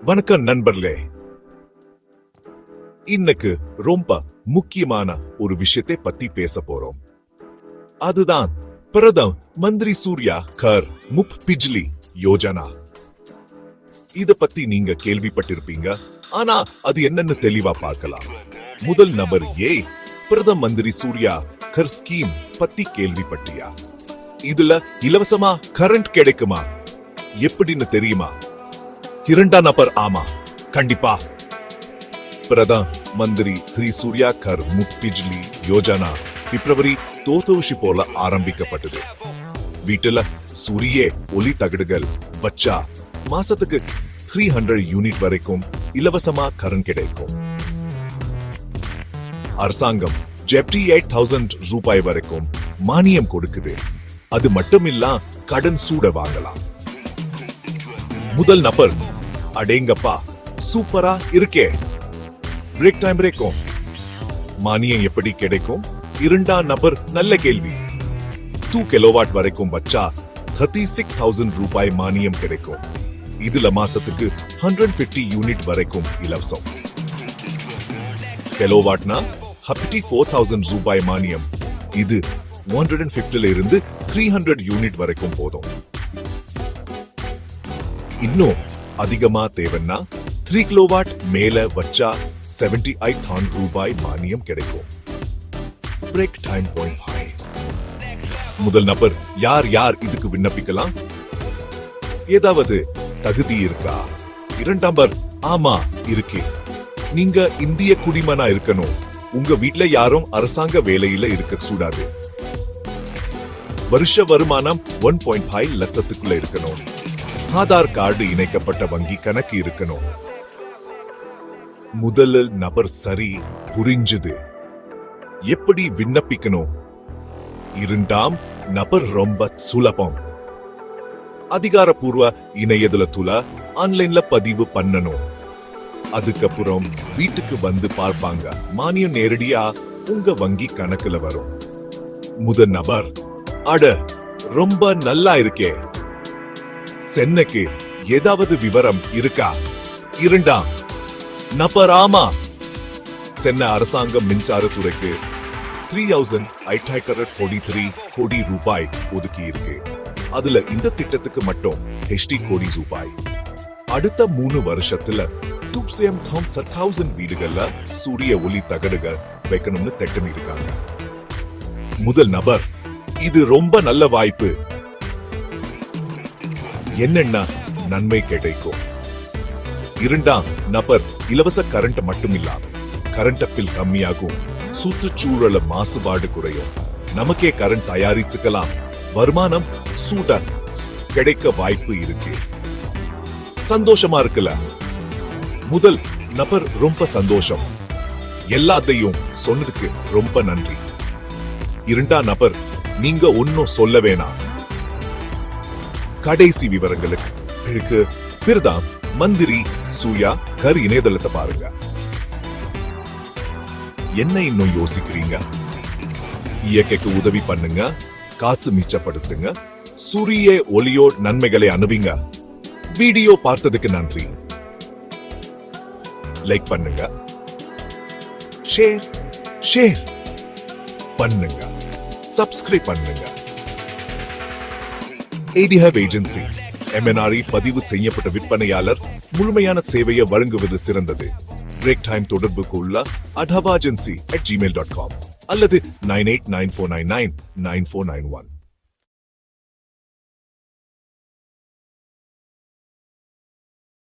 வணக்கம் நண்பர்களே. இன்னைக்கு ரொம்ப முக்கியமான ஒரு விஷயத்தை பத்தி பேச போறோம். அதுதான் பிரதம் மந்திரி சூர்யா கர் முஃப்ட் பிஜ்லி யோஜனா. இத பத்தி நீங்க கேள்விப்பட்டிருப்பீங்க, ஆனா அது என்னன்னு தெளிவா பார்க்கலாம். முதல் நபர் பிரதம மந்திரி சூர்யா கர் ஸ்கீம் பத்தி கேள்விப்பட்டியா? இதுல இலவசமா கரண்ட் கிடைக்குமா எப்படின்னு தெரியுமா? இரண்டாம் நபர் ஆமா, கண்டிப்பா. பிரதம மந்திரி ஸ்ரீ சூர்யா கர் முஃப்ட் பிஜ்லி யோஜனா பிப்ரவரி 2000 போல ஆரம்பிக்கப்பட்டது. வீட்டுல சூரிய ஒளி தகடுகள் வச்சா மாசத்துக்கு 300 யூனிட் வரைக்கும் இலவசமா கரண்ட் கிடைக்கும். அரசாங்கம் 78,000 ரூபாய் வரைக்கும் மானியம் கொடுக்குது. அது மட்டுமில்ல, கடன் சூட வாங்கலாம். முதல் நபர் அடேங்கப்பா, சூப்பரா இருக்கே. பிரேக் டைம் பிரேக்கும். மானியம் எப்படி கிடைக்கும்? இரண்டாம் நபர் நல்ல கேள்வி. 2 கிலோவாட் வரைக்கும் வச்சா 36,000 ரூபாய் மானியம் கிடைக்கும். இதுல மாசத்துக்கு 150 யூனிட் வரைக்கும் இலவசம். கிலோவாட்னா 54,000 ரூபாய் மானியம். இது 150 இருந்து 300 யூனிட் வரைக்கும் போதும். இன்னும் அதிகமா தேவைன்னா 3 கிலோவாட் மேல வச்சா 78,000 ரூபாய் மானியம் கிடைக்கும். Break time point. முதல் நபர் யார் யார் இதுக்கு விண்ணப்பிக்கலாம்? ஏதாவது தகுதி இருக்கா? இரண்டாம் நபர் ஆமா இருக்கு. நீங்க இந்திய குடிமகனா இருக்கணும். உங்க வீட்ல யாரும் அரசாங்க வேலையில இருக்க கூடாது. வருஷ வருமானம் 1.5 லட்சத்துக்குள்ள இருக்கணும். ஆதார் கார்டு இணைக்கப்பட்ட வங்கி கணக்கு இருக்கணும். முதல் நபர் சரி, புரிஞ்சுது. எப்படி விண்ணப்பிக்கணும்? இரண்டாம் நபர் ரொம்ப சுலபம். அதிகாரப்பூர்வ இணையதளத்துல ஆன்லைன்ல பதிவு பண்ணணும். அதுக்கப்புறம் வீட்டுக்கு வந்து பார்ப்பாங்க. மானியம் நேரடியா உங்க வங்கி கணக்குல வரும். முதல் நபர் அட ரொம்ப நல்லா இருக்கே. சென்னைக்கு ஏதாவது விவரம் இருக்கா? இரண்டாம் நபர் ஆமா, சென்னை அரசாங்கம் மின்சாரத்துறைக்கு 3,843 கோடி ரூபாய் ஒதுக்கி இருக்கு. அதுல இந்த திட்டத்துக்கு மட்டும் 80 கோடி ரூபாய். அடுத்த 3 வருஷத்துல 270,000 வீடுகள்ல சூரிய ஒளி தகடுகள் வைக்கணும்னு திட்டம் இருக்காங்க. முதல் நபர் இது ரொம்ப நல்ல வாய்ப்பு. என்னென்ன நன்மை கிடைக்கும்? இரண்டாம் நபர் இலவச கரண்ட் மட்டும் இல்லாம கரண்ட் பில் கம்மியாகும். சுற்றுச்சூழல மாசுபாடு குறையும். நமக்கே கரண்ட் தயாரிச்சுக்கலாம். வருமானம் சூட கிடைக்க வாய்ப்பு இருக்கு. சந்தோஷமா இருக்குல்ல? முதல் நபர் ரொம்ப சந்தோஷம். எல்லாத்தையும் சொன்னதுக்கு ரொம்ப நன்றி. இரண்டாம் நபர் நீங்க ஒன்னும் சொல்ல வேணாம். கடைசி விவரங்களுக்கு பிரதம மந்திரி சூர்யா கர் இணையதளத்தை பாருங்க. என்ன இன்னும் யோசிக்கிறீங்க? இயற்கைக்கு உதவி பண்ணுங்க, காசு மிச்சப்படுத்துங்க, சூரிய ஒளியோ நன்மைகளை அனுபவிங்க. வீடியோ பார்த்ததுக்கு நன்றி. லைக் பண்ணுங்க, ஷேர் பண்ணுங்க, சப்ஸ்கிரைப் பண்ணுங்க. ADHub ஏஜென்சி MNRE பதிவு செய்யப்பட்ட விற்பனையாளர் முழுமையான சேவையை வழங்குவது சிறந்தது. பிரேக் டைம் தொடர்புக்கு உள்ள adhabagency@gmail.com அல்லது 9894999491.